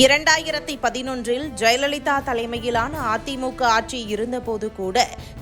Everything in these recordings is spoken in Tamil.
2011 ஜெயலலிதா தலைமையிலான அதிமுக ஆட்சி இருந்தபோது கூட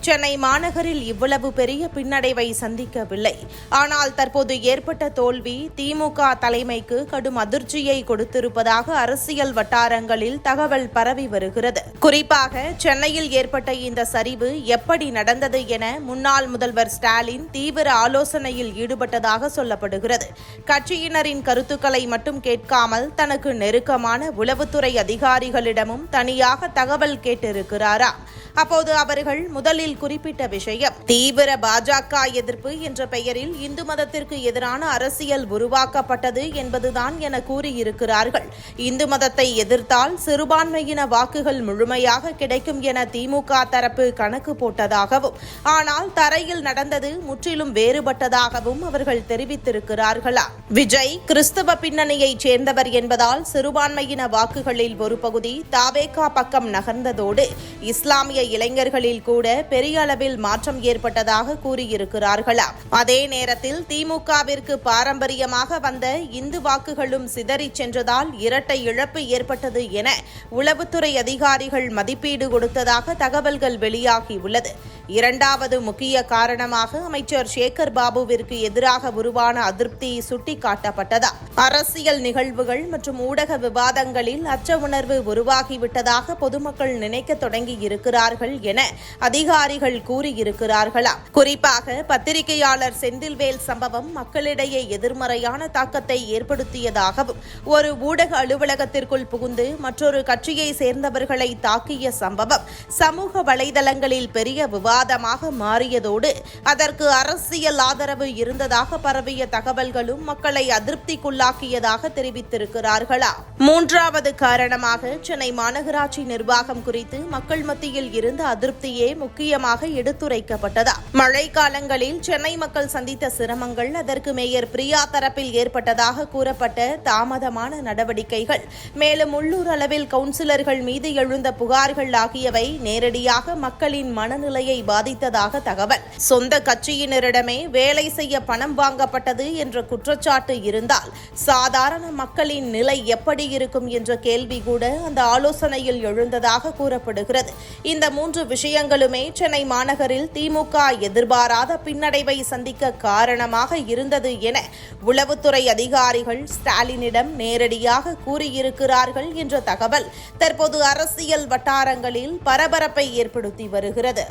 சென்னை மாநகரில் இவ்வளவு பெரிய பின்னடைவை சந்திக்கவில்லை. ஆனால் தற்போது ஏற்பட்ட தோல்வி திமுக தலைமைக்கு கடும் அதிர்ச்சியை கொடுத்திருப்பதாக அரசியல் வட்டாரங்களில் தகவல் பரவி வருகிறது. குறிப்பாக சென்னையில் ஏற்பட்ட இந்த சரிவு எப்படி நடந்தது என முன்னாள் முதல்வர் ஸ்டாலின் தீவிர ஆலோசனையில் ஈடுபட்டதாக சொல்லப்படுகிறது. கட்சியினரின் கருத்துக்களை மட்டும் கேட்காமல் தனக்கு நெருக்கமான உளவுத்துறை அதிகாரிகளிடமும் தனியாக தகவல் கேட்டிருக்கிறாரா? அப்போது அவர்கள் முதலில் குறிப்பிட்ட விஷயம், தீவிர பாஜக எதிர்ப்பு என்ற பெயரில் இந்து மதத்திற்கு எதிரான அரசியல் உருவாக்கப்பட்டது என்பதுதான் என கூறியிருக்கிறார்கள். இந்து மதத்தை எதிர்த்தால் சிறுபான்மையின வாக்குகள் முழுமையாக கிடைக்கும் என திமுக தரப்பு கணக்கு போட்டதாகவும், ஆனால் தரையில் நடந்தது முற்றிலும் வேறுபட்டதாகவும் அவர்கள் தெரிவித்திருக்கிறார்களா? விஜய் கிறிஸ்தவ பின்னணியைச் சேர்ந்தவர் என்பதால் சிறுபான்மையின வாக்குகளில் ஒரு பகுதி தாவேகா பக்கம் நகர்ந்ததோடு இஸ்லாமிய இளைஞர்களில் கூட பெரிய அளவில் மாற்றம் ஏற்பட்டதாக கூறியிருக்கிறார்களாம். அதே நேரத்தில் திமுகவிற்கு பாரம்பரியமாக வந்த இந்து வாக்குகளும் சிதறி சென்றதால் இரட்டை இழப்பு ஏற்பட்டது என உளவுத்துறை அதிகாரிகள் மதிப்பீடு கொடுத்ததாக தகவல்கள் வெளியாகியுள்ளது. இரண்டாவது முக்கிய காரணமாக அமைச்சர் சேகர் பாபுவிற்கு எதிராக உருவான அதிருப்தி சுட்டிக்காட்டப்பட்டதா? அரசியல் நிகழ்வுகள் மற்றும் ஊடக விவாதங்களில் அச்ச உணர்வு உருவாகிவிட்டதாக பொதுமக்கள் நினைக்க தொடங்கி இருக்கிறார்கள் என அதிகாரிகள் கூறியிருக்கிறார்களா? குறிப்பாக பத்திரிகையாளர் செந்தில்வேல் சம்பவம் மக்களிடையே எதிர்மறையான தாக்கத்தை ஏற்படுத்தியதாகவும், ஒரு ஊடக அலுவலகத்திற்குள் புகுந்து மற்றொரு கட்சியை சேர்ந்தவர்களை தாக்கிய சம்பவம் சமூக வலைதளங்களில் பெரிய விவாதமாக மாறியதோடு அதற்கு அரசியல் ஆதரவு இருந்ததாக பரவிய தகவல்களும் மக்களை அதிருப்திக்குள்ளாக்கியதாக தெரிவித்திருக்கிறார்களா? மூன்றாவது காரணமாக சென்னை மாநகராட்சி நிர்வாகம் குறித்து மக்கள் மத்தியில் இருந்த அதிருப்தியே முக்கியமாக எடுத்துரைக்கப்பட்டதா? மழை காலங்களில் சென்னை மக்கள் சந்தித்த சிரமங்கள், அதற்கு மேயர் பிரியா தரப்பில் ஏற்பட்டதாக கூறப்பட்ட தாமதமான நடவடிக்கைகள், மேலும் உள்ளூர் அளவில் கவுன்சிலர்கள் மீது எழுந்த புகார்கள் ஆகியவை நேரடியாக மக்களின் மனநிலையை பாதித்ததாக தகவல். சொந்த கட்சியினரிடமே வேலை செய்ய பணம் வாங்கப்பட்டது என்ற குற்றச்சாட்டு இருந்தால் சாதாரண மக்களின் நிலை எப்படி இருக்கும் என்ற கேள்வி கூட அந்த ஆலோசனையில் எழுந்ததாக கூறப்படுகிறது. இந்த மூன்று விஷயங்களுமே சென்னை மாநகரில் திமுக எதிர்பாராத பின்னடைவை சந்திக்க காரணமாக இருந்தது என உளவுத்துறை அதிகாரிகள் ஸ்டாலினிடம் நேரடியாக கூறியிருக்கிறார்கள் என்ற தகவல் தற்போது அரசியல் வட்டாரங்களில் பரபரப்பை ஏற்படுத்தி வருகிறது.